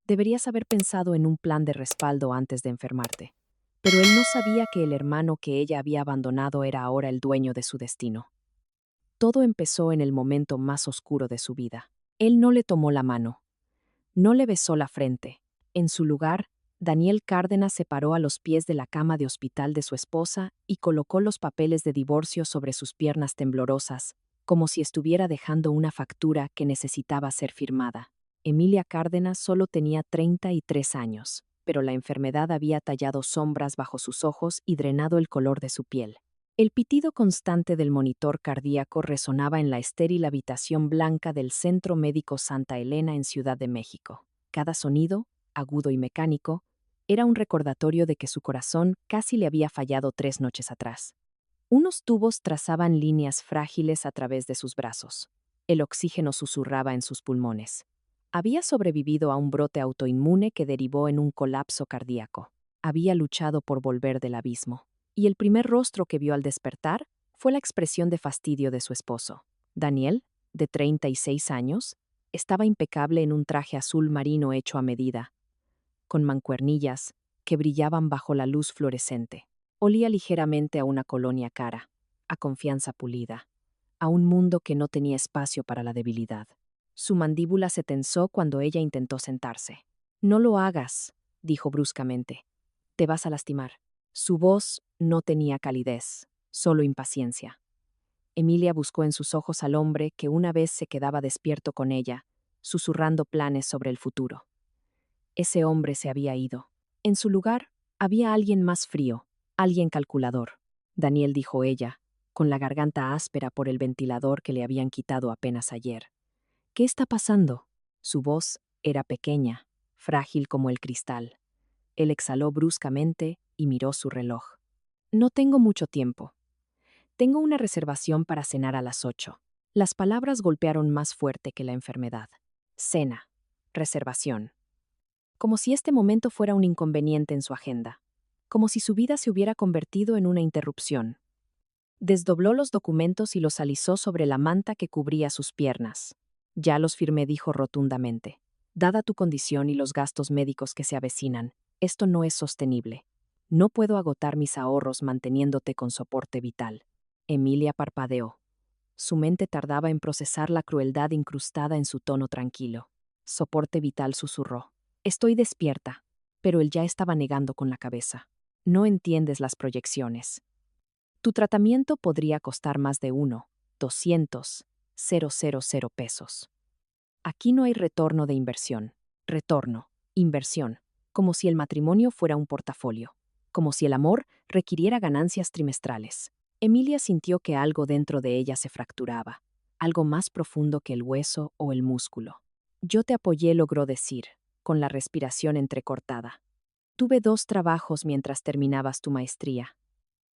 Deberías haber pensado en un plan de respaldo antes de enfermarte. Pero él no sabía que el hermano que ella había abandonado era ahora el dueño de su destino. Todo empezó en el momento más oscuro de su vida. Él no le tomó la mano, no le besó la frente. En su lugar, Daniel Cárdenas se paró a los pies de la cama de hospital de su esposa y colocó los papeles de divorcio sobre sus piernas temblorosas, como si estuviera dejando una factura que necesitaba ser firmada. Emilia Cárdenas solo tenía 33 años, pero la enfermedad había tallado sombras bajo sus ojos y drenado el color de su piel. El pitido constante del monitor cardíaco resonaba en la estéril habitación blanca del Centro Médico Santa Elena en Ciudad de México. Cada sonido, agudo y mecánico, era un recordatorio de que su corazón casi le había fallado 3 noches atrás. Unos tubos trazaban líneas frágiles a través de sus brazos. El oxígeno susurraba en sus pulmones. Había sobrevivido a un brote autoinmune que derivó en un colapso cardíaco. Había luchado por volver del abismo. Y el primer rostro que vio al despertar fue la expresión de fastidio de su esposo. Daniel, de 36 años, estaba impecable en un traje azul marino hecho a medida, con mancuernillas que brillaban bajo la luz fluorescente. Olía ligeramente a una colonia cara, a confianza pulida, a un mundo que no tenía espacio para la debilidad. Su mandíbula se tensó cuando ella intentó sentarse. No lo hagas, dijo bruscamente. Te vas a lastimar. Su voz no tenía calidez, solo impaciencia. Emilia buscó en sus ojos al hombre que una vez se quedaba despierto con ella, susurrando planes sobre el futuro. Ese hombre se había ido. En su lugar, había alguien más frío, alguien calculador. Daniel, dijo ella, con la garganta áspera por el ventilador que le habían quitado apenas ayer. ¿Qué está pasando? Su voz era pequeña, frágil como el cristal. Él exhaló bruscamente y miró su reloj. No tengo mucho tiempo. Tengo una reservación para cenar a las 8. Las palabras golpearon más fuerte que la enfermedad. Cena. Reservación. Como si este momento fuera un inconveniente en su agenda. Como si su vida se hubiera convertido en una interrupción. Desdobló los documentos y los alisó sobre la manta que cubría sus piernas. Ya los firmé, dijo rotundamente. Dada tu condición y los gastos médicos que se avecinan, esto no es sostenible. No puedo agotar mis ahorros manteniéndote con soporte vital. Emilia parpadeó. Su mente tardaba en procesar la crueldad incrustada en su tono tranquilo. Soporte vital, susurró. Estoy despierta, pero él ya estaba negando con la cabeza. No entiendes las proyecciones. Tu tratamiento podría costar más de 1.200.000 pesos. Aquí no hay retorno de inversión. Retorno, inversión, como si el matrimonio fuera un portafolio, como si el amor requiriera ganancias trimestrales. Emilia sintió que algo dentro de ella se fracturaba, algo más profundo que el hueso o el músculo. Yo te apoyé, logró decir, con la respiración entrecortada. Tuve 2 trabajos mientras terminabas tu maestría.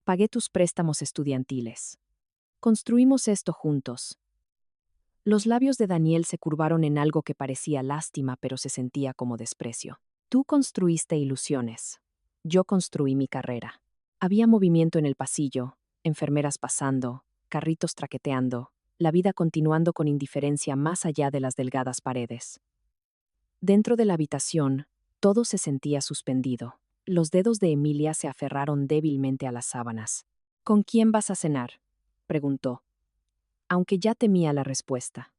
Pagué tus préstamos estudiantiles. Construimos esto juntos. Los labios de Daniel se curvaron en algo que parecía lástima, pero se sentía como desprecio. Tú construiste ilusiones. Yo construí mi carrera. Había movimiento en el pasillo, enfermeras pasando, carritos traqueteando, la vida continuando con indiferencia más allá de las delgadas paredes. Dentro de la habitación, todo se sentía suspendido. Los dedos de Emilia se aferraron débilmente a las sábanas. ¿Con quién vas a cenar?, preguntó, aunque ya temía la respuesta.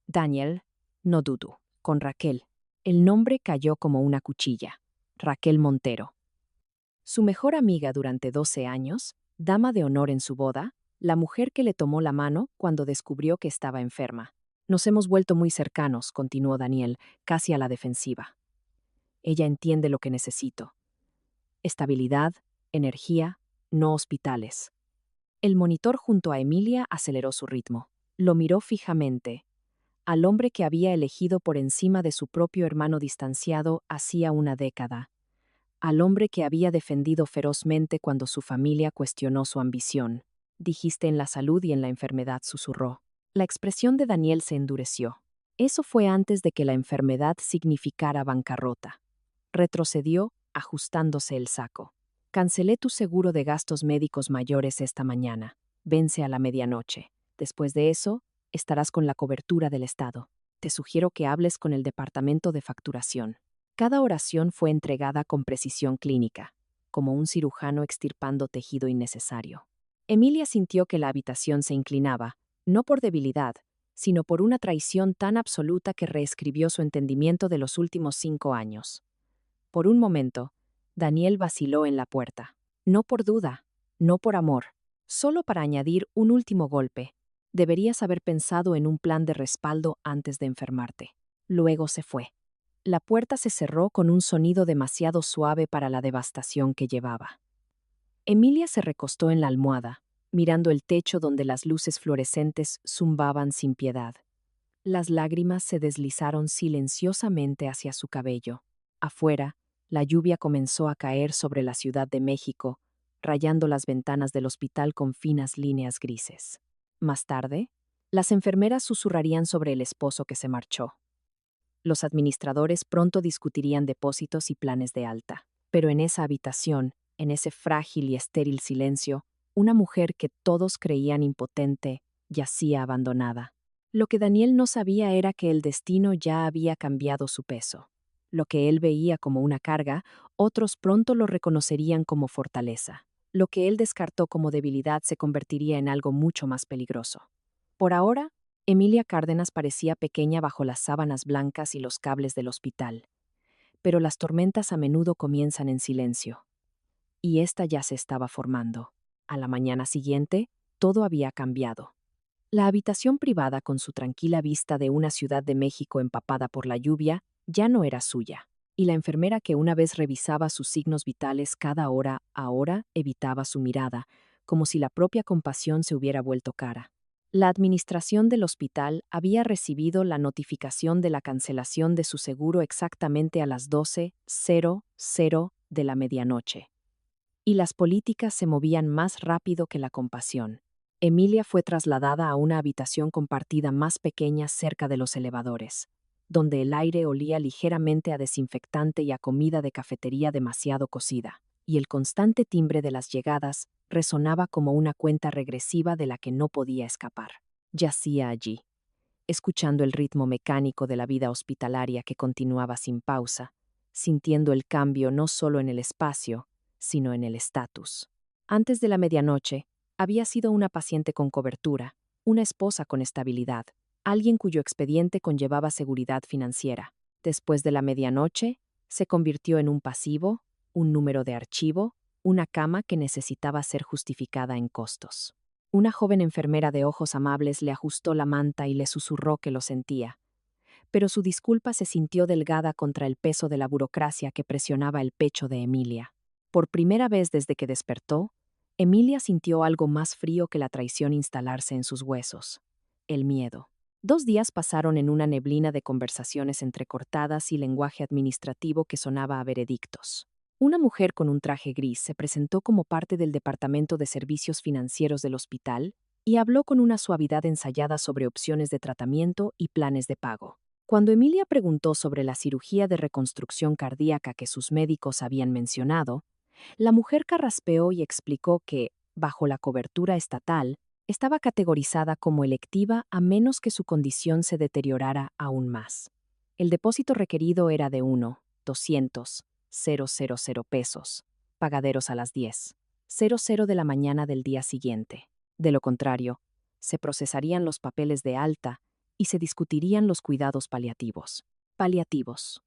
Daniel, no dudo, con Raquel. El nombre cayó como una cuchilla. Raquel Montero. Su mejor amiga durante 12 años, dama de honor en su boda, la mujer que le tomó la mano cuando descubrió que estaba enferma. Nos hemos vuelto muy cercanos, continuó Daniel, casi a la defensiva. Ella entiende lo que necesito. Estabilidad, energía, no hospitales. El monitor junto a Emilia aceleró su ritmo. Lo miró fijamente. Al hombre que había elegido por encima de su propio hermano distanciado hacía una década. Al hombre que había defendido ferozmente cuando su familia cuestionó su ambición. Dijiste en la salud y en la enfermedad, susurró. La expresión de Daniel se endureció. Eso fue antes de que la enfermedad significara bancarrota. Retrocedió, ajustándose el saco. Cancelé tu seguro de gastos médicos mayores esta mañana. Vence a la medianoche. Después de eso, estarás con la cobertura del Estado. Te sugiero que hables con el departamento de facturación. Cada oración fue entregada con precisión clínica, como un cirujano extirpando tejido innecesario. Emilia sintió que la habitación se inclinaba, no por debilidad, sino por una traición tan absoluta que reescribió su entendimiento de los últimos 5 años. Por un momento, Daniel vaciló en la puerta. No por duda, no por amor, solo para añadir un último golpe. Deberías haber pensado en un plan de respaldo antes de enfermarte. Luego se fue. La puerta se cerró con un sonido demasiado suave para la devastación que llevaba. Emilia se recostó en la almohada, mirando el techo donde las luces fluorescentes zumbaban sin piedad. Las lágrimas se deslizaron silenciosamente hacia su cabello. Afuera, la lluvia comenzó a caer sobre la Ciudad de México, rayando las ventanas del hospital con finas líneas grises. Más tarde, las enfermeras susurrarían sobre el esposo que se marchó. Los administradores pronto discutirían depósitos y planes de alta. Pero en esa habitación, en ese frágil y estéril silencio, una mujer que todos creían impotente yacía abandonada. Lo que Daniel no sabía era que el destino ya había cambiado su peso. Lo que él veía como una carga, otros pronto lo reconocerían como fortaleza. Lo que él descartó como debilidad se convertiría en algo mucho más peligroso. Por ahora, Emilia Cárdenas parecía pequeña bajo las sábanas blancas y los cables del hospital. Pero las tormentas a menudo comienzan en silencio. Y esta ya se estaba formando. A la mañana siguiente, todo había cambiado. La habitación privada, con su tranquila vista de una Ciudad de México empapada por la lluvia, ya no era suya, y la enfermera que una vez revisaba sus signos vitales cada hora, ahora evitaba su mirada, como si la propia compasión se hubiera vuelto cara. La administración del hospital había recibido la notificación de la cancelación de su seguro exactamente a las 12:00 de la medianoche. Y las políticas se movían más rápido que la compasión. Emilia fue trasladada a una habitación compartida más pequeña cerca de los elevadores, donde el aire olía ligeramente a desinfectante y a comida de cafetería demasiado cocida, y el constante timbre de las llegadas resonaba como una cuenta regresiva de la que no podía escapar. Yacía allí, escuchando el ritmo mecánico de la vida hospitalaria que continuaba sin pausa, sintiendo el cambio no solo en el espacio, sino en el estatus. Antes de la medianoche, había sido una paciente con cobertura, una esposa con estabilidad, alguien cuyo expediente conllevaba seguridad financiera. Después de la medianoche, se convirtió en un pasivo, un número de archivo, una cama que necesitaba ser justificada en costos. Una joven enfermera de ojos amables le ajustó la manta y le susurró que lo sentía. Pero su disculpa se sintió delgada contra el peso de la burocracia que presionaba el pecho de Emilia. Por primera vez desde que despertó, Emilia sintió algo más frío que la traición instalarse en sus huesos: el miedo. 2 días pasaron en una neblina de conversaciones entrecortadas y lenguaje administrativo que sonaba a veredictos. Una mujer con un traje gris se presentó como parte del Departamento de Servicios Financieros del hospital y habló con una suavidad ensayada sobre opciones de tratamiento y planes de pago. Cuando Emilia preguntó sobre la cirugía de reconstrucción cardíaca que sus médicos habían mencionado, la mujer carraspeó y explicó que, bajo la cobertura estatal, estaba categorizada como electiva a menos que su condición se deteriorara aún más. El depósito requerido era de 1,200,000 pesos, pagaderos a las 10:00 de la mañana del día siguiente. De lo contrario, se procesarían los papeles de alta y se discutirían los cuidados paliativos. Paliativos.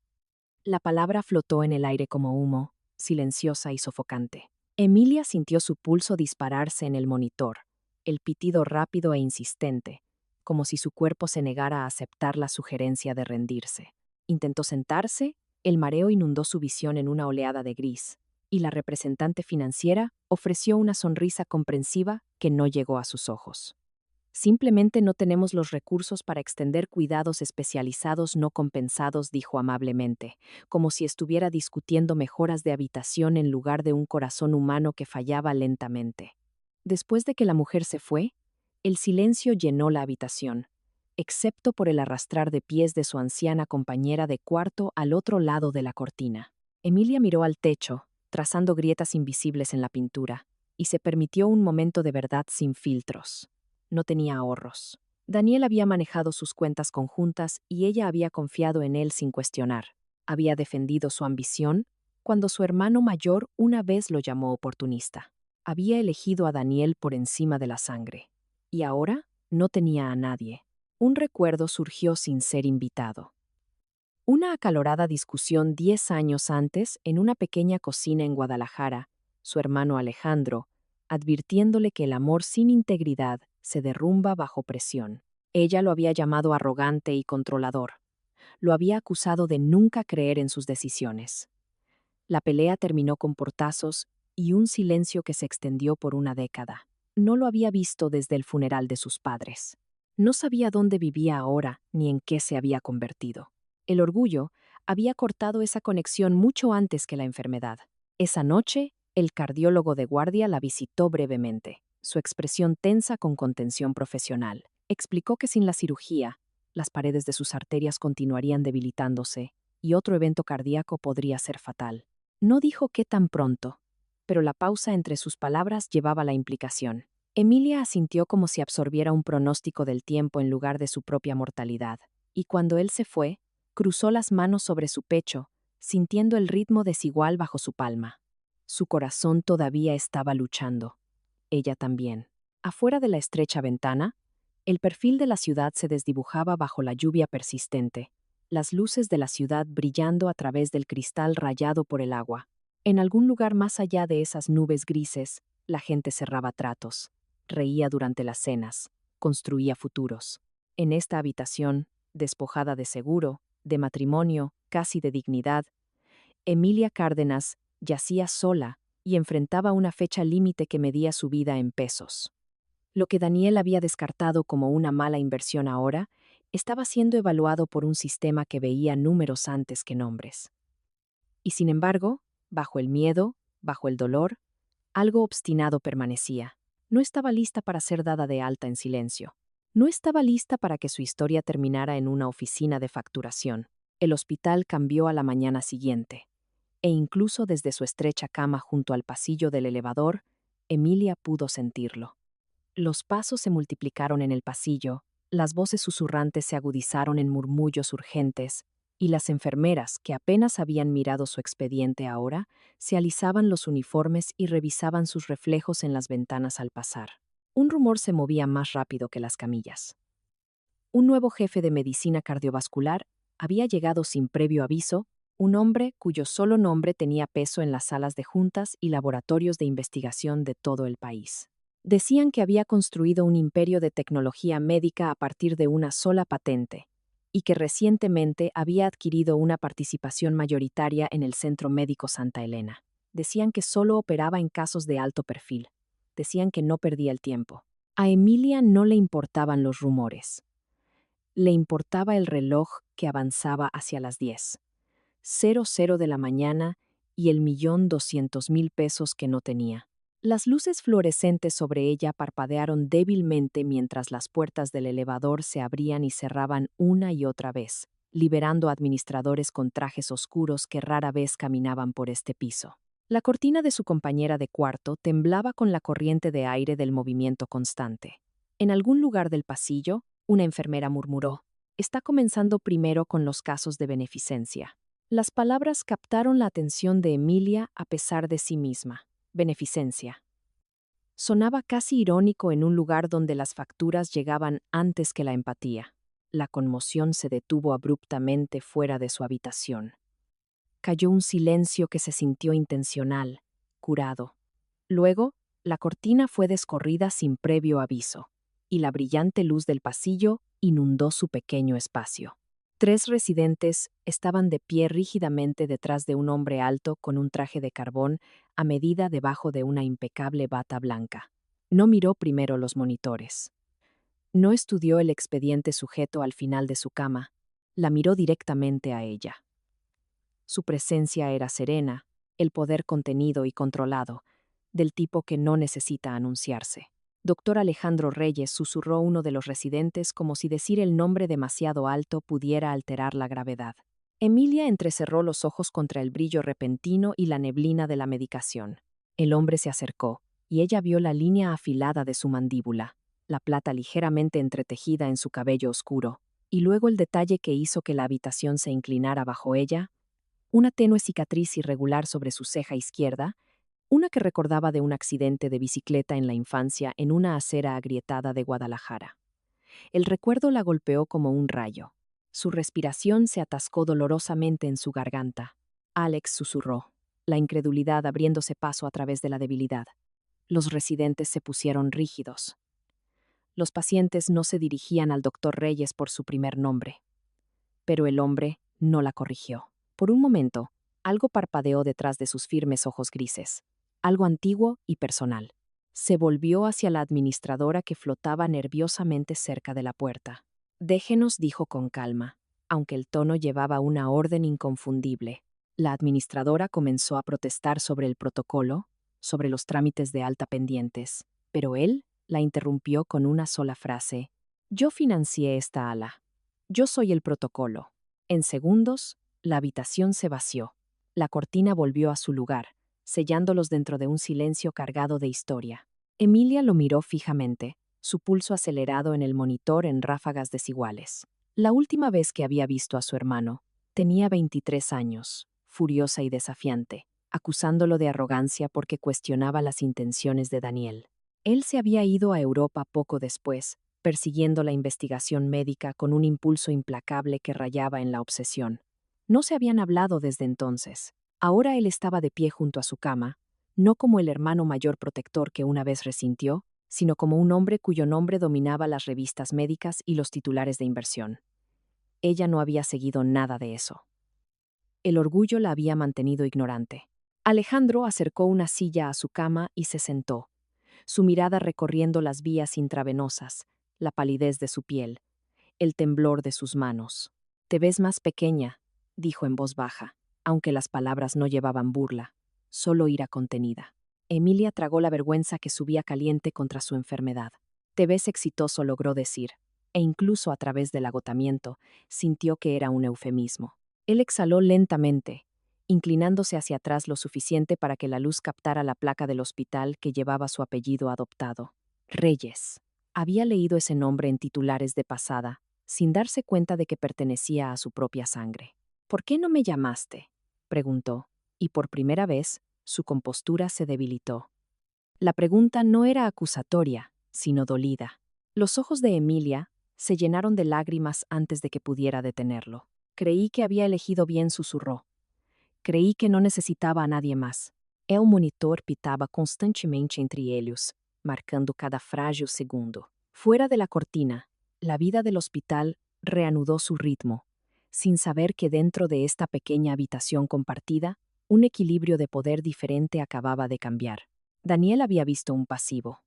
La palabra flotó en el aire como humo, silenciosa y sofocante. Emilia sintió su pulso dispararse en el monitor, el pitido rápido e insistente, como si su cuerpo se negara a aceptar la sugerencia de rendirse. Intentó sentarse, el mareo inundó su visión en una oleada de gris, y la representante financiera ofreció una sonrisa comprensiva que no llegó a sus ojos. Simplemente no tenemos los recursos para extender cuidados especializados no compensados, dijo amablemente, como si estuviera discutiendo mejoras de habitación en lugar de un corazón humano que fallaba lentamente. Después de que la mujer se fue, el silencio llenó la habitación, excepto por el arrastrar de pies de su anciana compañera de cuarto al otro lado de la cortina. Emilia miró al techo, trazando grietas invisibles en la pintura, y se permitió un momento de verdad sin filtros. No tenía ahorros. Daniel había manejado sus cuentas conjuntas y ella había confiado en él sin cuestionar. Había defendido su ambición cuando su hermano mayor una vez lo llamó oportunista. Había elegido a Daniel por encima de la sangre. Y ahora no tenía a nadie. Un recuerdo surgió sin ser invitado. Una acalorada discusión 10 años antes en una pequeña cocina en Guadalajara, su hermano Alejandro, advirtiéndole que el amor sin integridad se derrumba bajo presión. Ella lo había llamado arrogante y controlador. Lo había acusado de nunca creer en sus decisiones. La pelea terminó con portazos y un silencio que se extendió por una década. No lo había visto desde el funeral de sus padres. No sabía dónde vivía ahora ni en qué se había convertido. El orgullo había cortado esa conexión mucho antes que la enfermedad. Esa noche, el cardiólogo de guardia la visitó brevemente, su expresión tensa con contención profesional. Explicó que sin la cirugía, las paredes de sus arterias continuarían debilitándose y otro evento cardíaco podría ser fatal. No dijo qué tan pronto, pero la pausa entre sus palabras llevaba la implicación. Emilia asintió como si absorbiera un pronóstico del tiempo en lugar de su propia mortalidad, y cuando él se fue, cruzó las manos sobre su pecho, sintiendo el ritmo desigual bajo su palma. Su corazón todavía estaba luchando. Ella también. Afuera de la estrecha ventana, el perfil de la ciudad se desdibujaba bajo la lluvia persistente, las luces de la ciudad brillando a través del cristal rayado por el agua. En algún lugar más allá de esas nubes grises, la gente cerraba tratos, reía durante las cenas, construía futuros. En esta habitación, despojada de seguro, de matrimonio, casi de dignidad, Emilia Cárdenas yacía sola y enfrentaba una fecha límite que medía su vida en pesos. Lo que Daniel había descartado como una mala inversión ahora, estaba siendo evaluado por un sistema que veía números antes que nombres. Y sin embargo, bajo el miedo, bajo el dolor, algo obstinado permanecía. No estaba lista para ser dada de alta en silencio. No estaba lista para que su historia terminara en una oficina de facturación. El hospital cambió a la mañana siguiente. E incluso desde su estrecha cama junto al pasillo del elevador, Emilia pudo sentirlo. Los pasos se multiplicaron en el pasillo, las voces susurrantes se agudizaron en murmullos urgentes, y las enfermeras, que apenas habían mirado su expediente ahora, se alisaban los uniformes y revisaban sus reflejos en las ventanas al pasar. Un rumor se movía más rápido que las camillas. Un nuevo jefe de medicina cardiovascular había llegado sin previo aviso, un hombre cuyo solo nombre tenía peso en las salas de juntas y laboratorios de investigación de todo el país. Decían que había construido un imperio de tecnología médica a partir de una sola patente, y que recientemente había adquirido una participación mayoritaria en el Centro Médico Santa Elena. Decían que solo operaba en casos de alto perfil. Decían que no perdía el tiempo. A Emilia no le importaban los rumores. Le importaba el reloj que avanzaba hacia las 10:00 de la mañana y el 1.200.000 pesos que no tenía. Las luces fluorescentes sobre ella parpadearon débilmente mientras las puertas del elevador se abrían y cerraban una y otra vez, liberando administradores con trajes oscuros que rara vez caminaban por este piso. La cortina de su compañera de cuarto temblaba con la corriente de aire del movimiento constante. En algún lugar del pasillo, una enfermera murmuró: «Está comenzando primero con los casos de beneficencia». Las palabras captaron la atención de Emilia a pesar de sí misma. Beneficencia. Sonaba casi irónico en un lugar donde las facturas llegaban antes que la empatía. La conmoción se detuvo abruptamente fuera de su habitación. Cayó un silencio que se sintió intencional, curado. Luego, la cortina fue descorrida sin previo aviso, y la brillante luz del pasillo inundó su pequeño espacio. 3 residentes estaban de pie rígidamente detrás de un hombre alto con un traje de carbón a medida debajo de una impecable bata blanca. No miró primero los monitores. No estudió el expediente sujeto al final de su cama. La miró directamente a ella. Su presencia era serena, el poder contenido y controlado, del tipo que no necesita anunciarse. Doctor Alejandro Reyes, susurró uno de los residentes como si decir el nombre demasiado alto pudiera alterar la gravedad. Emilia entrecerró los ojos contra el brillo repentino y la neblina de la medicación. El hombre se acercó, y ella vio la línea afilada de su mandíbula, la plata ligeramente entretejida en su cabello oscuro, y luego el detalle que hizo que la habitación se inclinara bajo ella, una tenue cicatriz irregular sobre su ceja izquierda, una que recordaba de un accidente de bicicleta en la infancia en una acera agrietada de Guadalajara. El recuerdo la golpeó como un rayo. Su respiración se atascó dolorosamente en su garganta. Alex susurró, la incredulidad abriéndose paso a través de la debilidad. Los residentes se pusieron rígidos. Los pacientes no se dirigían al doctor Reyes por su primer nombre. Pero el hombre no la corrigió. Por un momento, algo parpadeó detrás de sus firmes ojos grises. Algo antiguo y personal. Se volvió hacia la administradora que flotaba nerviosamente cerca de la puerta. Déjenos, dijo con calma, aunque el tono llevaba una orden inconfundible. La administradora comenzó a protestar sobre el protocolo, sobre los trámites de alta pendientes, pero él la interrumpió con una sola frase. Yo financié esta ala. Yo soy el protocolo. En segundos, la habitación se vació. La cortina volvió a su lugar, sellándolos dentro de un silencio cargado de historia. Emilia lo miró fijamente, su pulso acelerado en el monitor en ráfagas desiguales. La última vez que había visto a su hermano, tenía 23 años, furiosa y desafiante, acusándolo de arrogancia porque cuestionaba las intenciones de Daniel. Él se había ido a Europa poco después, persiguiendo la investigación médica con un impulso implacable que rayaba en la obsesión. No se habían hablado desde entonces. Ahora él estaba de pie junto a su cama, no como el hermano mayor protector que una vez resintió, sino como un hombre cuyo nombre dominaba las revistas médicas y los titulares de inversión. Ella no había seguido nada de eso. El orgullo la había mantenido ignorante. Alejandro acercó una silla a su cama y se sentó, su mirada recorriendo las vías intravenosas, la palidez de su piel, el temblor de sus manos. «Te ves más pequeña», dijo en voz baja, aunque las palabras no llevaban burla, solo ira contenida. Emilia tragó la vergüenza que subía caliente contra su enfermedad. «Te ves exitoso», logró decir, e incluso a través del agotamiento, sintió que era un eufemismo. Él exhaló lentamente, inclinándose hacia atrás lo suficiente para que la luz captara la placa del hospital que llevaba su apellido adoptado. Reyes. Había leído ese nombre en titulares de pasada, sin darse cuenta de que pertenecía a su propia sangre. «¿Por qué no me llamaste?», preguntó, y por primera vez, su compostura se debilitó. La pregunta no era acusatoria, sino dolida. Los ojos de Emilia se llenaron de lágrimas antes de que pudiera detenerlo. «Creí que había elegido bien», susurró. «Creí que no necesitaba a nadie más». El monitor pitaba constantemente entre ellos, marcando cada frágil segundo. Fuera de la cortina, la vida del hospital reanudó su ritmo, sin saber que dentro de esta pequeña habitación compartida, un equilibrio de poder diferente acababa de cambiar. Daniel había visto un pasivo.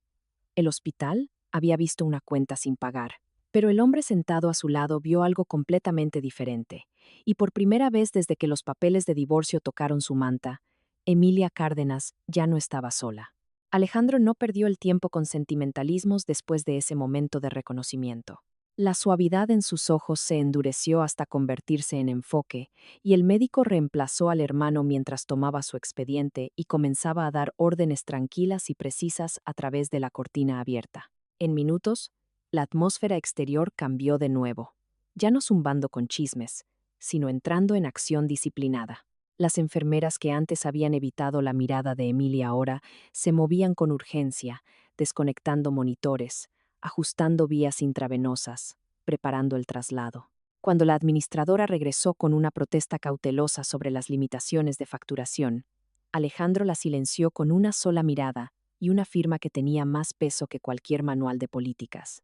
El hospital había visto una cuenta sin pagar. Pero el hombre sentado a su lado vio algo completamente diferente, y por primera vez desde que los papeles de divorcio tocaron su manta, Emilia Cárdenas ya no estaba sola. Alejandro no perdió el tiempo con sentimentalismos después de ese momento de reconocimiento. La suavidad en sus ojos se endureció hasta convertirse en enfoque, y el médico reemplazó al hermano mientras tomaba su expediente y comenzaba a dar órdenes tranquilas y precisas a través de la cortina abierta. En minutos, la atmósfera exterior cambió de nuevo, ya no zumbando con chismes, sino entrando en acción disciplinada. Las enfermeras que antes habían evitado la mirada de Emilia ahora se movían con urgencia, desconectando monitores, ajustando vías intravenosas, preparando el traslado. Cuando la administradora regresó con una protesta cautelosa sobre las limitaciones de facturación, Alejandro la silenció con una sola mirada y una firma que tenía más peso que cualquier manual de políticas.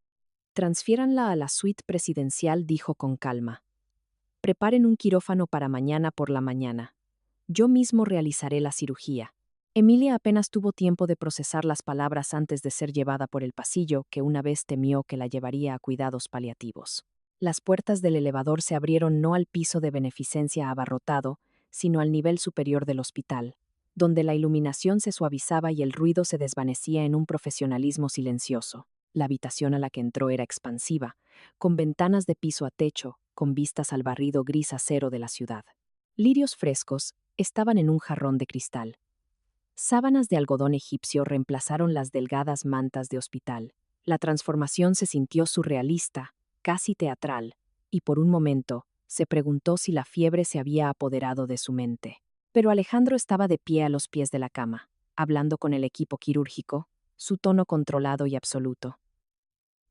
«Transfiéranla a la suite presidencial», dijo con calma. «Preparen un quirófano para mañana por la mañana. Yo mismo realizaré la cirugía». Emilia apenas tuvo tiempo de procesar las palabras antes de ser llevada por el pasillo que una vez temió que la llevaría a cuidados paliativos. Las puertas del elevador se abrieron no al piso de beneficencia abarrotado, sino al nivel superior del hospital, donde la iluminación se suavizaba y el ruido se desvanecía en un profesionalismo silencioso. La habitación a la que entró era expansiva, con ventanas de piso a techo, con vistas al barrido gris acero de la ciudad. Lirios frescos estaban en un jarrón de cristal. Sábanas de algodón egipcio reemplazaron las delgadas mantas de hospital. La transformación se sintió surrealista, casi teatral, y por un momento, Se preguntó si la fiebre se había apoderado de su mente. Pero Alejandro estaba de pie a los pies de la cama, hablando con el equipo quirúrgico, su tono controlado y absoluto.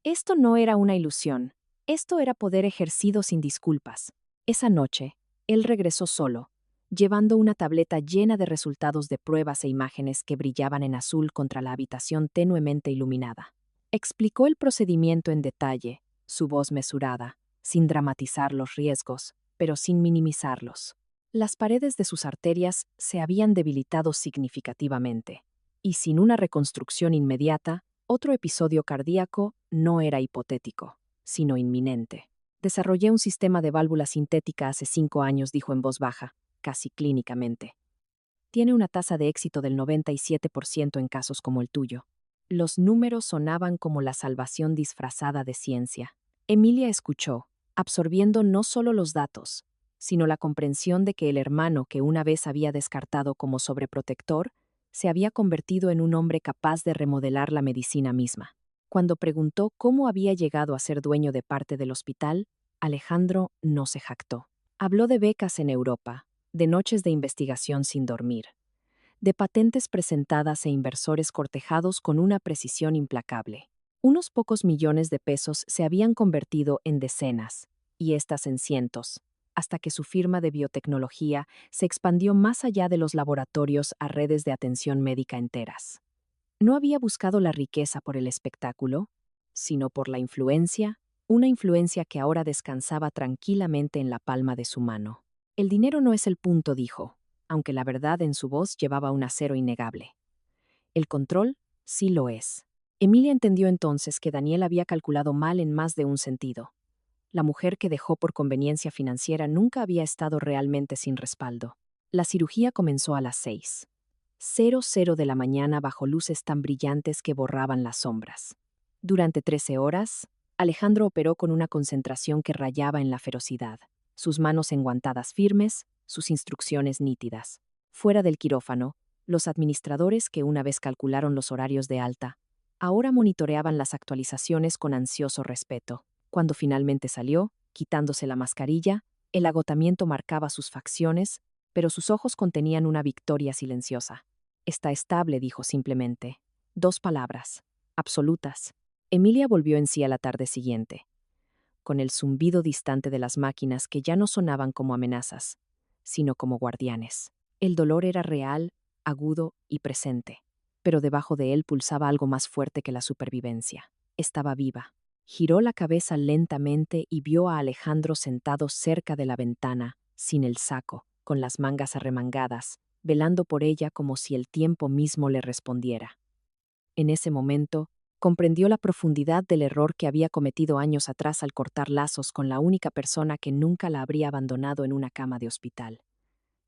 Esto no era una ilusión, esto era poder ejercido sin disculpas. Esa noche, él regresó solo, llevando una tableta llena de resultados de pruebas e imágenes que brillaban en azul contra la habitación tenuemente iluminada. Explicó el procedimiento en detalle, su voz mesurada, sin dramatizar los riesgos, pero sin minimizarlos. Las paredes de sus arterias se habían debilitado significativamente, y sin una reconstrucción inmediata, otro episodio cardíaco no era hipotético, sino inminente. Desarrollé un sistema de válvula sintética hace 5 años, dijo en voz baja, casi clínicamente. Tiene una tasa de éxito del 97% en casos como el tuyo. Los números sonaban como la salvación disfrazada de ciencia. Emilia escuchó, absorbiendo no solo los datos, sino la comprensión de que el hermano que una vez había descartado como sobreprotector se había convertido en un hombre capaz de remodelar la medicina misma. Cuando preguntó cómo había llegado a ser dueño de parte del hospital, Alejandro no se jactó. Habló de becas en Europa, de noches de investigación sin dormir, de patentes presentadas e inversores cortejados con una precisión implacable. Unos pocos millones de pesos se habían convertido en decenas, y estas en cientos, hasta que su firma de biotecnología se expandió más allá de los laboratorios a redes de atención médica enteras. No había buscado la riqueza por el espectáculo, sino por la influencia, una influencia que ahora descansaba tranquilamente en la palma de su mano. El dinero no es el punto, dijo, aunque la verdad en su voz llevaba un acero innegable. El control sí lo es. Emilia entendió entonces que Daniel había calculado mal en más de un sentido. La mujer que dejó por conveniencia financiera nunca había estado realmente sin respaldo. La cirugía comenzó a las 6:00 de la mañana bajo luces tan brillantes que borraban las sombras. Durante 13 horas, Alejandro operó con una concentración que rayaba en la ferocidad, sus manos enguantadas firmes, sus instrucciones nítidas. Fuera del quirófano, los administradores que una vez calcularon los horarios de alta, ahora monitoreaban las actualizaciones con ansioso respeto. Cuando finalmente salió, quitándose la mascarilla, el agotamiento marcaba sus facciones, pero sus ojos contenían una victoria silenciosa. Está estable, dijo simplemente. 2 palabras, absolutas. Emilia volvió en sí a la tarde siguiente, con el zumbido distante de las máquinas que ya no sonaban como amenazas, sino como guardianes. El dolor era real, agudo y presente, pero debajo de él pulsaba algo más fuerte que la supervivencia. Estaba viva. Giró la cabeza lentamente y vio a Alejandro sentado cerca de la ventana, sin el saco, con las mangas arremangadas, velando por ella como si el tiempo mismo le respondiera. En ese momento, comprendió la profundidad del error que había cometido años atrás al cortar lazos con la única persona que nunca la habría abandonado en una cama de hospital.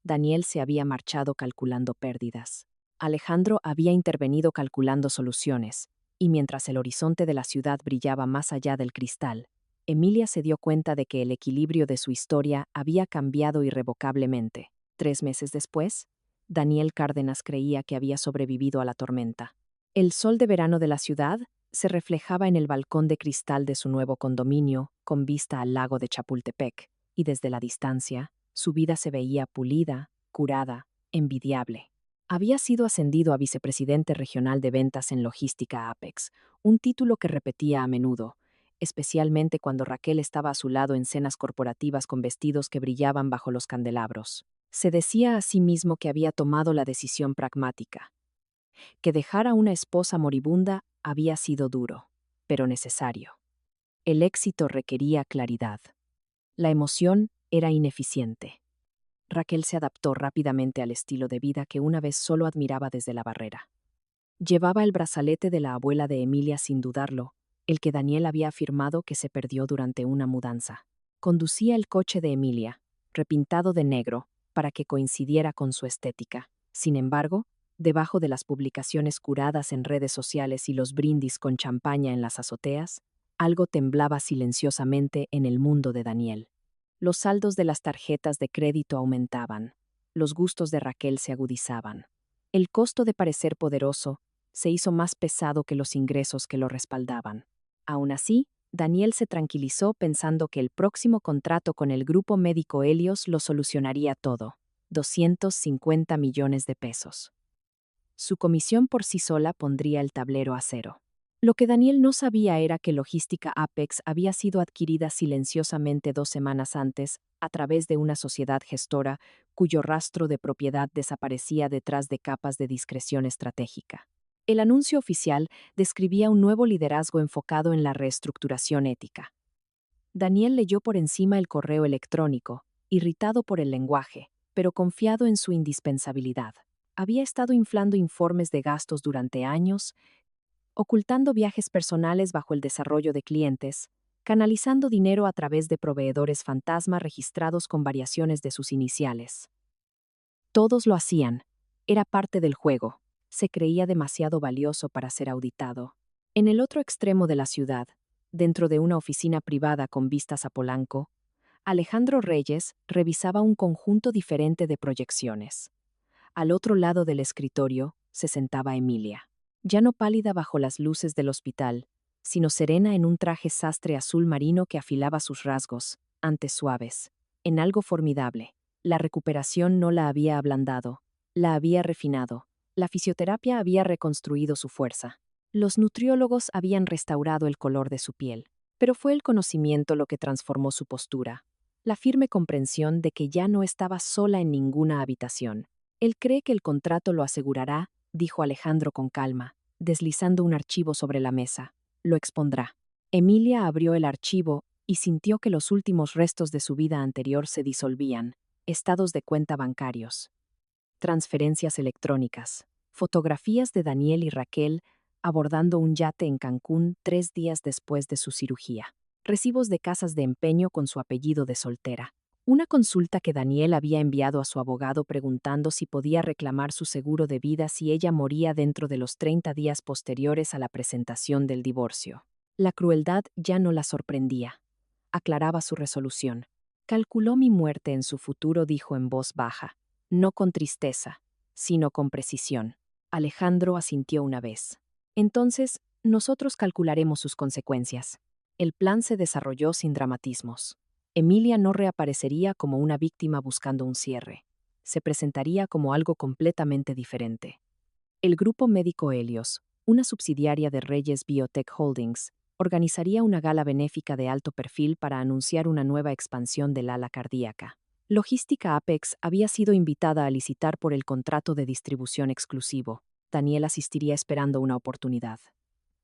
Daniel se había marchado calculando pérdidas. Alejandro había intervenido calculando soluciones, y mientras el horizonte de la ciudad brillaba más allá del cristal, Emilia se dio cuenta de que el equilibrio de su historia había cambiado irrevocablemente. 3 meses después, Daniel Cárdenas creía que había sobrevivido a la tormenta. El sol de verano de la ciudad se reflejaba en el balcón de cristal de su nuevo condominio, con vista al lago de Chapultepec, y desde la distancia, su vida se veía pulida, curada, envidiable. Había sido ascendido a vicepresidente regional de ventas en logística Apex, un título que repetía a menudo, especialmente cuando Raquel estaba a su lado en cenas corporativas con vestidos que brillaban bajo los candelabros. Se decía a sí mismo que había tomado la decisión pragmática, que dejar a una esposa moribunda había sido duro, pero necesario. El éxito requería claridad. La emoción era ineficiente. Raquel se adaptó rápidamente al estilo de vida que una vez solo admiraba desde la barrera. Llevaba el brazalete de la abuela de Emilia sin dudarlo, el que Daniel había afirmado que se perdió durante una mudanza. Conducía el coche de Emilia, repintado de negro, para que coincidiera con su estética. Sin embargo, debajo de las publicaciones curadas en redes sociales y los brindis con champaña en las azoteas, algo temblaba silenciosamente en el mundo de Daniel. Los saldos de las tarjetas de crédito aumentaban, los gustos de Raquel se agudizaban. El costo de parecer poderoso se hizo más pesado que los ingresos que lo respaldaban. Aún así, Daniel se tranquilizó pensando que el próximo contrato con el grupo médico Helios lo solucionaría todo. 250 millones de pesos. Su comisión por sí sola pondría el tablero a cero. Lo que Daniel no sabía era que Logística Apex había sido adquirida silenciosamente 2 semanas antes a través de una sociedad gestora cuyo rastro de propiedad desaparecía detrás de capas de discreción estratégica. El anuncio oficial describía un nuevo liderazgo enfocado en la reestructuración ética. Daniel leyó por encima el correo electrónico, irritado por el lenguaje, pero confiado en su indispensabilidad. Había estado inflando informes de gastos durante años, ocultando viajes personales bajo el desarrollo de clientes, canalizando dinero a través de proveedores fantasma registrados con variaciones de sus iniciales. Todos lo hacían. Era parte del juego. Se creía demasiado valioso para ser auditado. En el otro extremo de la ciudad, dentro de una oficina privada con vistas a Polanco, Alejandro Reyes revisaba un conjunto diferente de proyecciones. Al otro lado del escritorio se sentaba Emilia, ya no pálida bajo las luces del hospital, sino serena en un traje sastre azul marino que afilaba sus rasgos, antes suaves, en algo formidable. La recuperación no la había ablandado, la había refinado. La fisioterapia había reconstruido su fuerza. Los nutriólogos habían restaurado el color de su piel. Pero fue el conocimiento lo que transformó su postura. La firme comprensión de que ya no estaba sola en ninguna habitación. Él cree que el contrato lo asegurará, dijo Alejandro con calma, deslizando un archivo sobre la mesa. Lo expondrá. Emilia abrió el archivo y sintió que los últimos restos de su vida anterior se disolvían. Estados de cuenta bancarios. Transferencias electrónicas. Fotografías de Daniel y Raquel abordando un yate en Cancún 3 días después de su cirugía. Recibos de casas de empeño con su apellido de soltera. Una consulta que Daniel había enviado a su abogado preguntando si podía reclamar su seguro de vida si ella moría dentro de los 30 días posteriores a la presentación del divorcio. La crueldad ya no la sorprendía. Aclaraba su resolución. Calculó mi muerte en su futuro, dijo en voz baja. No con tristeza, sino con precisión. Alejandro asintió una vez. Entonces, nosotros calcularemos sus consecuencias. El plan se desarrolló sin dramatismos. Emilia no reaparecería como una víctima buscando un cierre. Se presentaría como algo completamente diferente. El grupo médico Helios, una subsidiaria de Reyes Biotech Holdings, organizaría una gala benéfica de alto perfil para anunciar una nueva expansión del ala cardíaca. Logística Apex había sido invitada a licitar por el contrato de distribución exclusivo. Daniel asistiría esperando una oportunidad.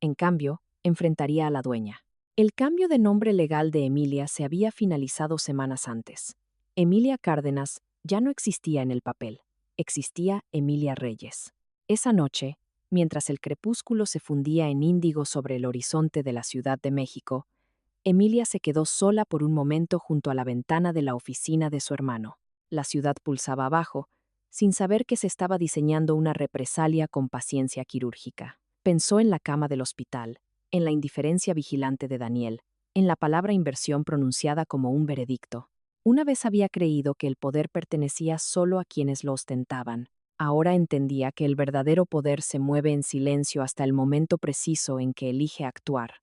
En cambio, enfrentaría a la dueña. El cambio de nombre legal de Emilia se había finalizado semanas antes. Emilia Cárdenas ya no existía en el papel. Existía Emilia Reyes. Esa noche, mientras el crepúsculo se fundía en índigo sobre el horizonte de la Ciudad de México, Emilia se quedó sola por un momento junto a la ventana de la oficina de su hermano. La ciudad pulsaba abajo, sin saber que se estaba diseñando una represalia con paciencia quirúrgica. Pensó en la cama del hospital, en la indiferencia vigilante de Daniel, en la palabra inversión pronunciada como un veredicto. Una vez había creído que el poder pertenecía solo a quienes lo ostentaban. Ahora entendía que el verdadero poder se mueve en silencio hasta el momento preciso en que elige actuar.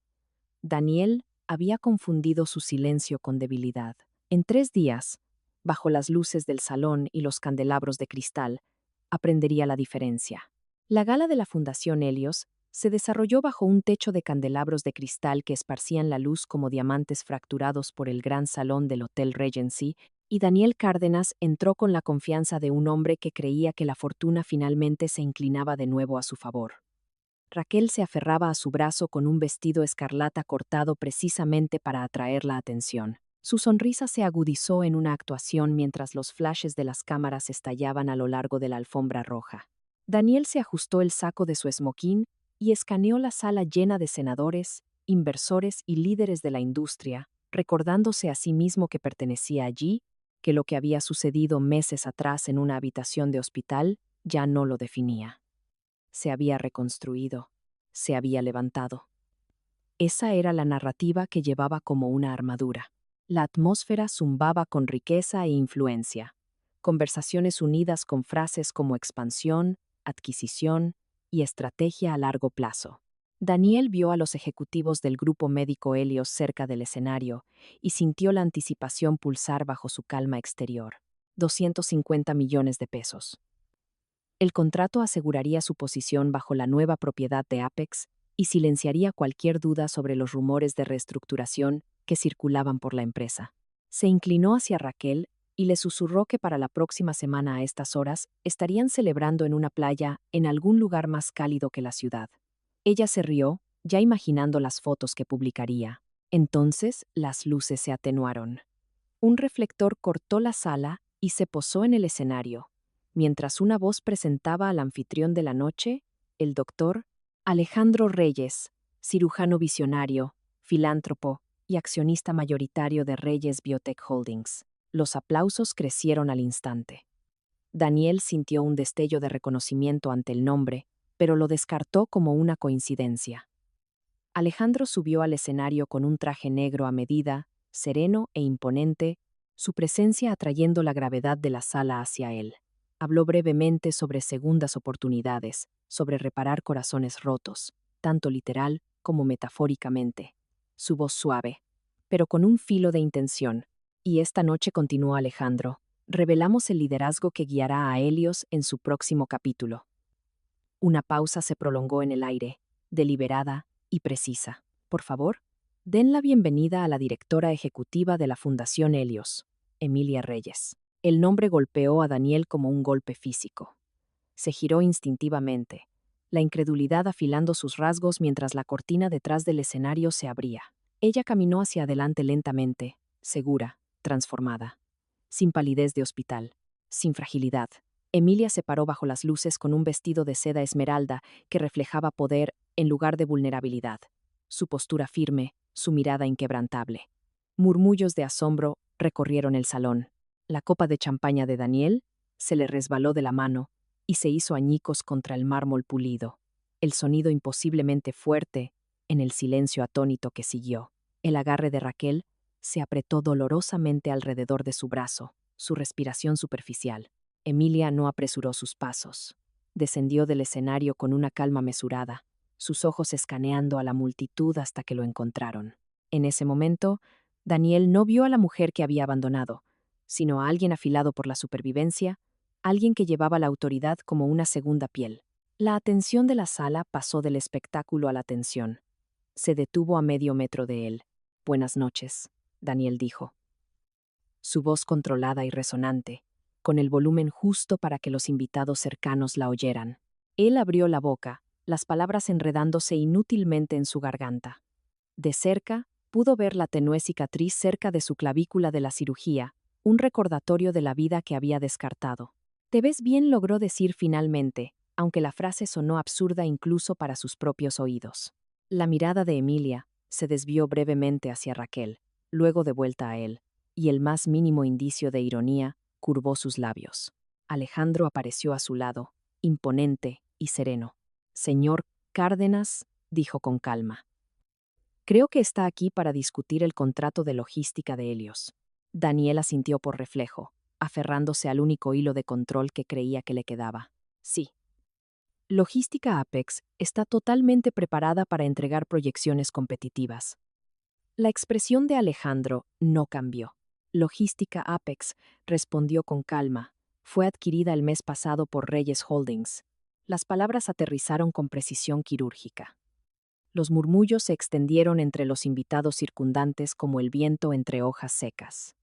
Daniel había confundido su silencio con debilidad. En 3 días, bajo las luces del salón y los candelabros de cristal, aprendería la diferencia. La gala de la Fundación Helios se desarrolló bajo un techo de candelabros de cristal que esparcían la luz como diamantes fracturados por el gran salón del Hotel Regency, y Daniel Cárdenas entró con la confianza de un hombre que creía que la fortuna finalmente se inclinaba de nuevo a su favor. Raquel se aferraba a su brazo con un vestido escarlata cortado precisamente para atraer la atención. Su sonrisa se agudizó en una actuación mientras los flashes de las cámaras estallaban a lo largo de la alfombra roja. Daniel se ajustó el saco de su esmoquín y escaneó la sala llena de senadores, inversores y líderes de la industria, recordándose a sí mismo que pertenecía allí, que lo que había sucedido meses atrás en una habitación de hospital ya no lo definía. Se había reconstruido, se había levantado. Esa era la narrativa que llevaba como una armadura. La atmósfera zumbaba con riqueza e influencia. Conversaciones unidas con frases como expansión, adquisición y estrategia a largo plazo. Daniel vio a los ejecutivos del grupo médico Helios cerca del escenario y sintió la anticipación pulsar bajo su calma exterior. 250 millones de pesos. El contrato aseguraría su posición bajo la nueva propiedad de Apex y silenciaría cualquier duda sobre los rumores de reestructuración que circulaban por la empresa. Se inclinó hacia Raquel y le susurró que para la próxima semana a estas horas estarían celebrando en una playa en algún lugar más cálido que la ciudad. Ella se rió, ya imaginando las fotos que publicaría. Entonces las luces se atenuaron. Un reflector cortó la sala y se posó en el escenario, mientras una voz presentaba al anfitrión de la noche, el doctor Alejandro Reyes, cirujano visionario, filántropo y accionista mayoritario de Reyes Biotech Holdings. Los aplausos crecieron al instante. Daniel sintió un destello de reconocimiento ante el nombre, pero lo descartó como una coincidencia. Alejandro subió al escenario con un traje negro a medida, sereno e imponente, su presencia atrayendo la gravedad de la sala hacia él. Habló brevemente sobre segundas oportunidades, sobre reparar corazones rotos, tanto literal como metafóricamente. Su voz suave, pero con un filo de intención. Y esta noche, continuó Alejandro, revelamos el liderazgo que guiará a Helios en su próximo capítulo. Una pausa se prolongó en el aire, deliberada y precisa. Por favor, den la bienvenida a la directora ejecutiva de la Fundación Helios, Emilia Reyes. El nombre golpeó a Daniel como un golpe físico. Se giró instintivamente, la incredulidad afilando sus rasgos mientras la cortina detrás del escenario se abría. Ella caminó hacia adelante lentamente, segura, transformada, sin palidez de hospital, sin fragilidad. Emilia se paró bajo las luces con un vestido de seda esmeralda que reflejaba poder en lugar de vulnerabilidad. Su postura firme, su mirada inquebrantable. Murmullos de asombro recorrieron el salón. La copa de champaña de Daniel se le resbaló de la mano y se hizo añicos contra el mármol pulido. El sonido imposiblemente fuerte en el silencio atónito que siguió. El agarre de Raquel se apretó dolorosamente alrededor de su brazo, su respiración superficial. Emilia no apresuró sus pasos. Descendió del escenario con una calma mesurada, sus ojos escaneando a la multitud hasta que lo encontraron. En ese momento, Daniel no vio a la mujer que había abandonado, sino a alguien afilado por la supervivencia, alguien que llevaba la autoridad como una segunda piel. La atención de la sala pasó del espectáculo a la tensión. Se detuvo a medio metro de él. Buenas noches, Daniel dijo. Su voz controlada y resonante, con el volumen justo para que los invitados cercanos la oyeran. Él abrió la boca, las palabras enredándose inútilmente en su garganta. De cerca, pudo ver la tenue cicatriz cerca de su clavícula de la cirugía, un recordatorio de la vida que había descartado. Te ves bien, logró decir finalmente, aunque la frase sonó absurda incluso para sus propios oídos. La mirada de Emilia se desvió brevemente hacia Raquel, luego de vuelta a él, y el más mínimo indicio de ironía curvó sus labios. Alejandro apareció a su lado, imponente y sereno. Señor Cárdenas, dijo con calma. Creo que está aquí para discutir el contrato de logística de Helios. Daniel asintió por reflejo, aferrándose al único hilo de control que creía que le quedaba. Sí. Logística Apex está totalmente preparada para entregar proyecciones competitivas. La expresión de Alejandro no cambió. Logística Apex, respondió con calma, fue adquirida el mes pasado por Reyes Holdings. Las palabras aterrizaron con precisión quirúrgica. Los murmullos se extendieron entre los invitados circundantes como el viento entre hojas secas.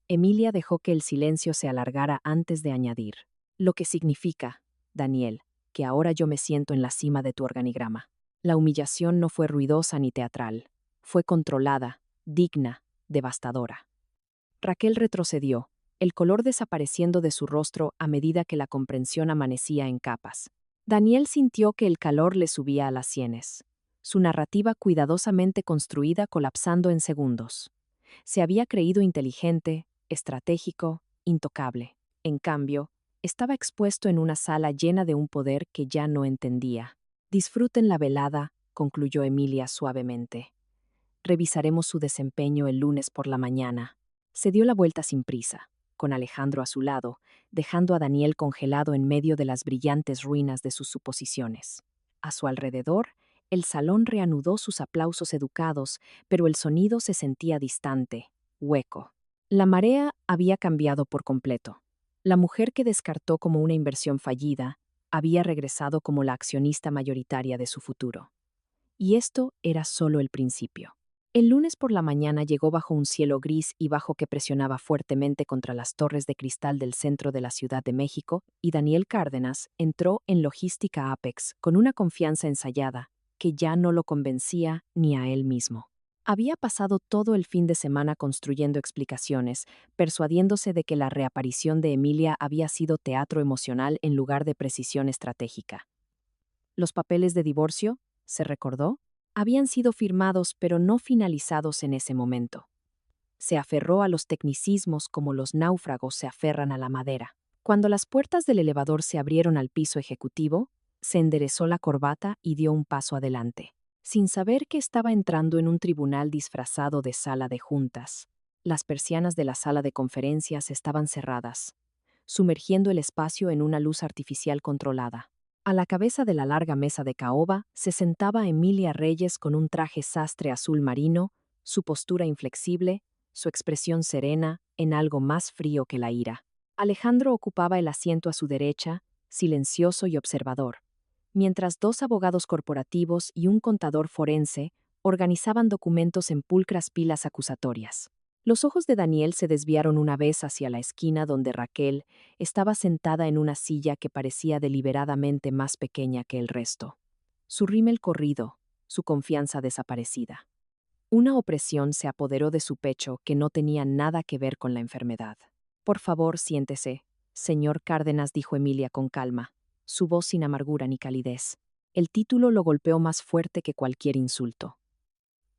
Emilia dejó que el silencio se alargara antes de añadir. Lo que significa, Daniel, que ahora yo me siento en la cima de tu organigrama. La humillación no fue ruidosa ni teatral. Fue controlada, digna, devastadora. Raquel retrocedió, el color desapareciendo de su rostro a medida que la comprensión amanecía en capas. Daniel sintió que el calor le subía a las sienes. Su narrativa cuidadosamente construida colapsando en segundos. Se había creído inteligente, estratégico, intocable. En cambio, estaba expuesto en una sala llena de un poder que ya no entendía. Disfruten la velada, concluyó Emilia suavemente. Revisaremos su desempeño el lunes por la mañana. Se dio la vuelta sin prisa, con Alejandro a su lado, dejando a Daniel congelado en medio de las brillantes ruinas de sus suposiciones. A su alrededor, El salón reanudó sus aplausos educados, pero el sonido se sentía distante, hueco. La marea había cambiado por completo. La mujer que descartó como una inversión fallida había regresado como la accionista mayoritaria de su futuro. Y esto era solo el principio. El lunes por la mañana llegó bajo un cielo gris y bajo que presionaba fuertemente contra las torres de cristal del centro de la Ciudad de México, y Daniel Cárdenas entró en Logística Apex con una confianza ensayada que ya no lo convencía ni a él mismo. Había pasado todo el fin de semana construyendo explicaciones, persuadiéndose de que la reaparición de Emilia había sido teatro emocional en lugar de precisión estratégica. Los papeles de divorcio, se recordó, habían sido firmados pero no finalizados en ese momento. Se aferró a los tecnicismos como los náufragos se aferran a la madera. Cuando las puertas del elevador se abrieron al piso ejecutivo, se enderezó la corbata y dio un paso adelante, sin saber que estaba entrando en un tribunal disfrazado de sala de juntas. Las persianas de la sala de conferencias estaban cerradas, sumergiendo el espacio en una luz artificial controlada. A la cabeza de la larga mesa de caoba se sentaba Emilia Reyes con un traje sastre azul marino, su postura inflexible, su expresión serena, en algo más frío que la ira. Alejandro ocupaba el asiento a su derecha, silencioso y observador, mientras dos abogados corporativos y un contador forense organizaban documentos en pulcras pilas acusatorias. Los ojos de Daniel se desviaron una vez hacia la esquina donde Raquel estaba sentada en una silla que parecía deliberadamente más pequeña que el resto. Su rímel corrido, su confianza desaparecida. Una opresión se apoderó de su pecho que no tenía nada que ver con la enfermedad. Por favor, siéntese, señor Cárdenas, dijo Emilia con calma, su voz sin amargura ni calidez. El título lo golpeó más fuerte que cualquier insulto.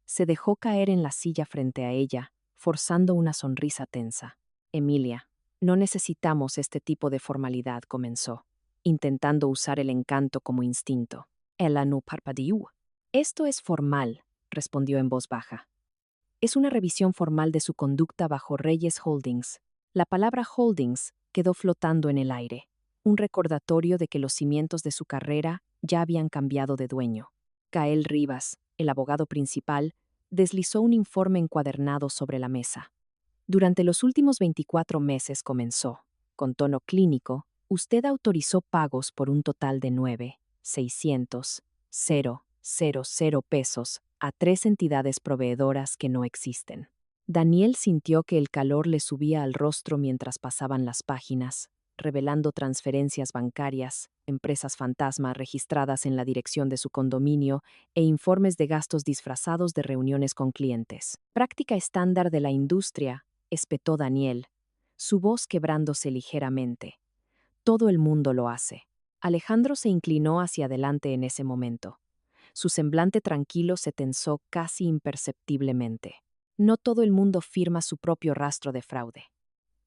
Se dejó caer en la silla frente a ella, forzando una sonrisa tensa. Emilia, no necesitamos este tipo de formalidad, comenzó, intentando usar el encanto como instinto. Ella no parpadeó. Esto es formal, respondió en voz baja. Es una revisión formal de su conducta bajo Reyes Holdings. La palabra Holdings quedó flotando en el aire, un recordatorio de que los cimientos de su carrera ya habían cambiado de dueño. Gael Rivas, el abogado principal, deslizó un informe encuadernado sobre la mesa. Durante los últimos 24 meses comenzó, con tono clínico, usted autorizó pagos por un total de 9,600,000 pesos a 3 entidades proveedoras que no existen. Daniel sintió que el calor le subía al rostro mientras pasaban las páginas, revelando transferencias bancarias, empresas fantasma registradas en la dirección de su condominio e informes de gastos disfrazados de reuniones con clientes. Práctica estándar de la industria, espetó Daniel, su voz quebrándose ligeramente. Todo el mundo lo hace. Alejandro se inclinó hacia adelante en ese momento. Su semblante tranquilo se tensó casi imperceptiblemente. No todo el mundo firma su propio rastro de fraude.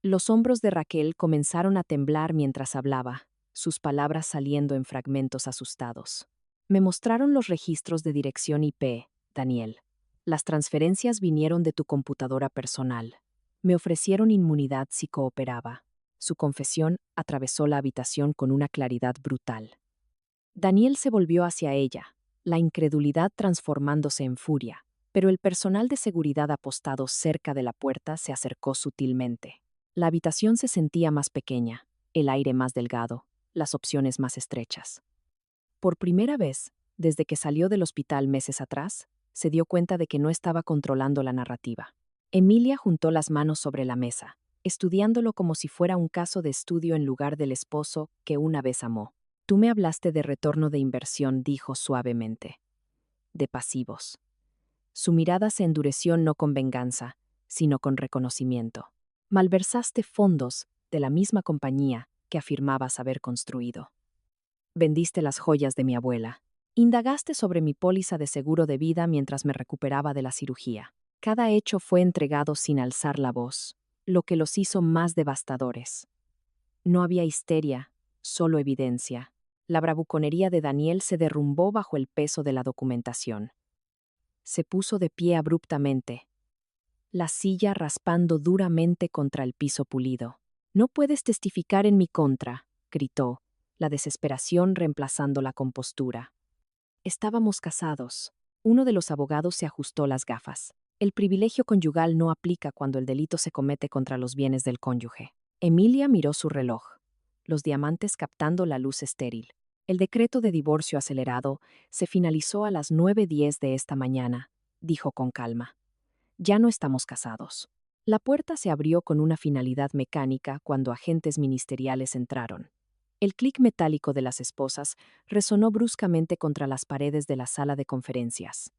Los hombros de Raquel comenzaron a temblar mientras hablaba, sus palabras saliendo en fragmentos asustados. Me mostraron los registros de dirección IP, Daniel. Las transferencias vinieron de tu computadora personal. Me ofrecieron inmunidad si cooperaba. Su confesión atravesó la habitación con una claridad brutal. Daniel se volvió hacia ella, la incredulidad transformándose en furia, pero el personal de seguridad apostado cerca de la puerta se acercó sutilmente. La habitación se sentía más pequeña, el aire más delgado, las opciones más estrechas. Por primera vez, desde que salió del hospital meses atrás, se dio cuenta de que no estaba controlando la narrativa. Emilia juntó las manos sobre la mesa, estudiándolo como si fuera un caso de estudio en lugar del esposo que una vez amó. Tú me hablaste de retorno de inversión, dijo suavemente. De pasivos. Su mirada se endureció no con venganza, sino con reconocimiento. Malversaste fondos de la misma compañía que afirmabas haber construido. Vendiste las joyas de mi abuela. Indagaste sobre mi póliza de seguro de vida mientras me recuperaba de la cirugía. Cada hecho fue entregado sin alzar la voz, lo que los hizo más devastadores. No había histeria, solo evidencia. La bravuconería de Daniel se derrumbó bajo el peso de la documentación. Se puso de pie abruptamente, la silla raspando duramente contra el piso pulido. No puedes testificar en mi contra, gritó, la desesperación reemplazando la compostura. Estábamos casados. Uno de los abogados se ajustó las gafas. El privilegio conyugal no aplica cuando el delito se comete contra los bienes del cónyuge. Emilia miró su reloj. Los diamantes captando la luz estéril. El decreto de divorcio acelerado se finalizó a las 9:10 de esta mañana, dijo con calma. Ya no estamos casados. La puerta se abrió con una finalidad mecánica cuando agentes ministeriales entraron. El clic metálico de las esposas resonó bruscamente contra las paredes de la sala de conferencias.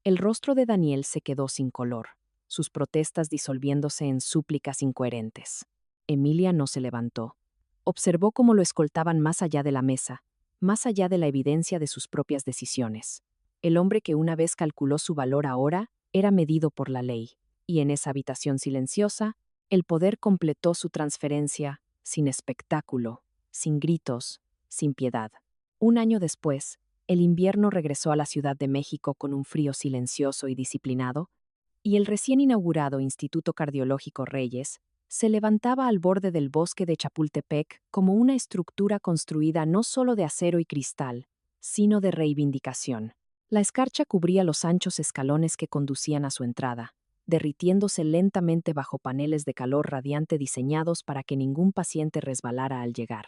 El rostro de Daniel se quedó sin color, sus protestas disolviéndose en súplicas incoherentes. Emilia no se levantó. Observó cómo lo escoltaban más allá de la mesa, más allá de la evidencia de sus propias decisiones. El hombre que una vez calculó su valor ahora era medido por la ley, y en esa habitación silenciosa, el poder completó su transferencia, sin espectáculo, sin gritos, sin piedad. Un año después, el invierno regresó a la Ciudad de México con un frío silencioso y disciplinado, y el recién inaugurado Instituto Cardiológico Reyes se levantaba al borde del bosque de Chapultepec como una estructura construida no solo de acero y cristal, sino de reivindicación. La escarcha cubría los anchos escalones que conducían a su entrada, derritiéndose lentamente bajo paneles de calor radiante diseñados para que ningún paciente resbalara al llegar.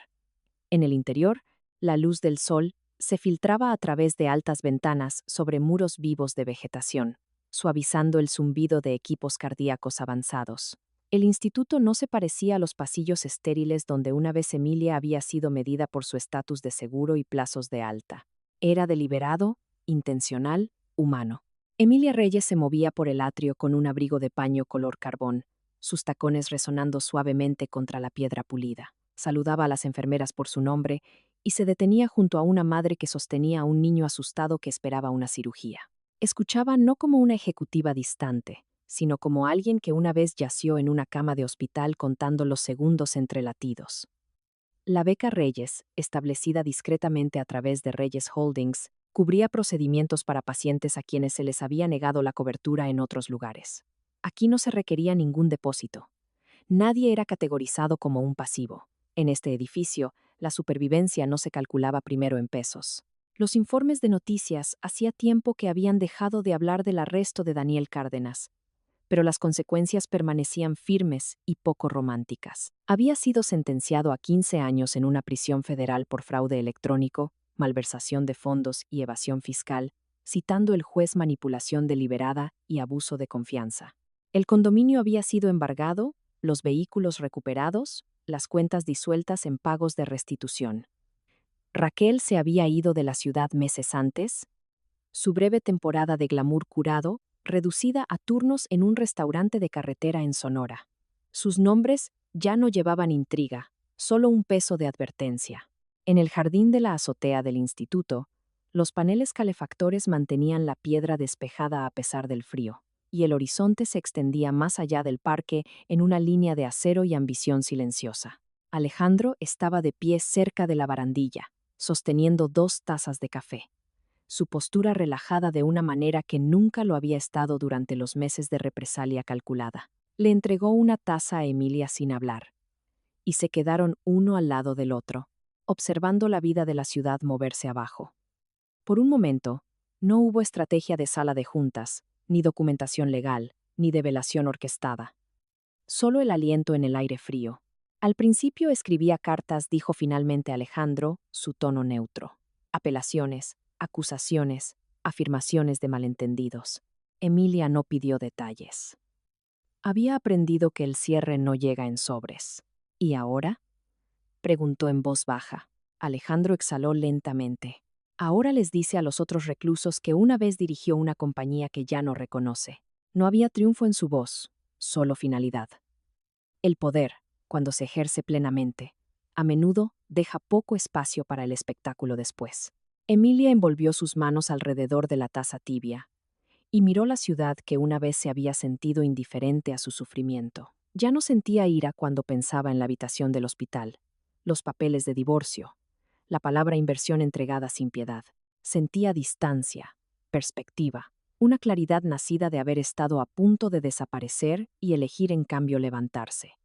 En el interior, la luz del sol se filtraba a través de altas ventanas sobre muros vivos de vegetación, suavizando el zumbido de equipos cardíacos avanzados. El instituto no se parecía a los pasillos estériles donde una vez Emilia había sido medida por su estatus de seguro y plazos de alta. Era deliberado, intencional, humano. Emilia Reyes se movía por el atrio con un abrigo de paño color carbón, sus tacones resonando suavemente contra la piedra pulida. Saludaba a las enfermeras por su nombre y se detenía junto a una madre que sostenía a un niño asustado que esperaba una cirugía. Escuchaba no como una ejecutiva distante, sino como alguien que una vez yació en una cama de hospital contando los segundos entre latidos. La beca Reyes, establecida discretamente a través de Reyes Holdings, cubría procedimientos para pacientes a quienes se les había negado la cobertura en otros lugares. Aquí no se requería ningún depósito. Nadie era categorizado como un pasivo. En este edificio, la supervivencia no se calculaba primero en pesos. Los informes de noticias hacía tiempo que habían dejado de hablar del arresto de Daniel Cárdenas, pero las consecuencias permanecían firmes y poco románticas. Había sido sentenciado a 15 años en una prisión federal por fraude electrónico, malversación de fondos y evasión fiscal, citando el juez manipulación deliberada y abuso de confianza. El condominio había sido embargado, los vehículos recuperados, las cuentas disueltas en pagos de restitución. Raquel se había ido de la ciudad meses antes, su breve temporada de glamour curado, reducida a turnos en un restaurante de carretera en Sonora. Sus nombres ya no llevaban intriga, solo un peso de advertencia. En el jardín de la azotea del instituto, los paneles calefactores mantenían la piedra despejada a pesar del frío, y el horizonte se extendía más allá del parque en una línea de acero y ambición silenciosa. Alejandro estaba de pie cerca de la barandilla, sosteniendo 2 tazas de café. Su postura relajada de una manera que nunca lo había estado durante los meses de represalia calculada. Le entregó una taza a Emilia sin hablar, y se quedaron uno al lado del otro, observando la vida de la ciudad moverse abajo. Por un momento, no hubo estrategia de sala de juntas, ni documentación legal, ni develación orquestada. Solo el aliento en el aire frío. Al principio escribía cartas, dijo finalmente Alejandro, su tono neutro. Apelaciones, acusaciones, afirmaciones de malentendidos. Emilia no pidió detalles. Había aprendido que el cierre no llega en sobres. ¿Y ahora? Preguntó en voz baja. Alejandro exhaló lentamente. Ahora les dice a los otros reclusos que una vez dirigió una compañía que ya no reconoce. No había triunfo en su voz, solo finalidad. El poder, cuando se ejerce plenamente, a menudo deja poco espacio para el espectáculo después. Emilia envolvió sus manos alrededor de la taza tibia y miró la ciudad que una vez se había sentido indiferente a su sufrimiento. Ya no sentía ira cuando pensaba en la habitación del hospital, los papeles de divorcio, la palabra inversión entregada sin piedad. Sentía distancia, perspectiva, una claridad nacida de haber estado a punto de desaparecer y elegir en cambio levantarse.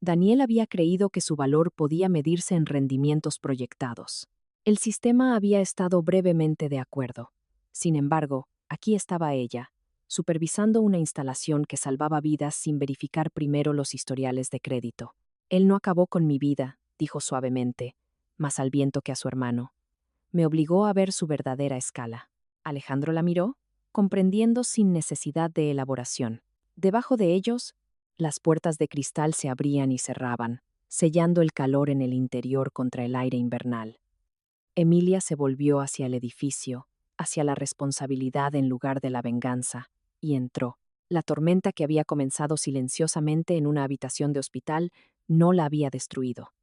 Daniel había creído que su valor podía medirse en rendimientos proyectados. El sistema había estado brevemente de acuerdo. Sin embargo, aquí estaba ella, supervisando una instalación que salvaba vidas sin verificar primero los historiales de crédito. Él no acabó con mi vida, dijo suavemente, más al viento que a su hermano. Me obligó a ver su verdadera escala. Alejandro la miró, comprendiendo sin necesidad de elaboración. Debajo de ellos, las puertas de cristal se abrían y cerraban, sellando el calor en el interior contra el aire invernal. Emilia se volvió hacia el edificio, hacia la responsabilidad en lugar de la venganza, y entró. La tormenta que había comenzado silenciosamente en una habitación de hospital no la había destruido,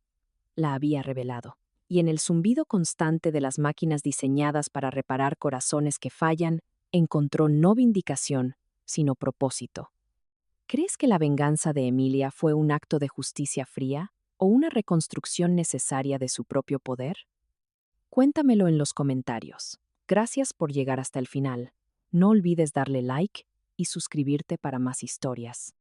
la había revelado. Y en el zumbido constante de las máquinas diseñadas para reparar corazones que fallan, encontró no vindicación, sino propósito. ¿Crees que la venganza de Emilia fue un acto de justicia fría o una reconstrucción necesaria de su propio poder? Cuéntamelo en los comentarios. Gracias por llegar hasta el final. No olvides darle like y suscribirte para más historias.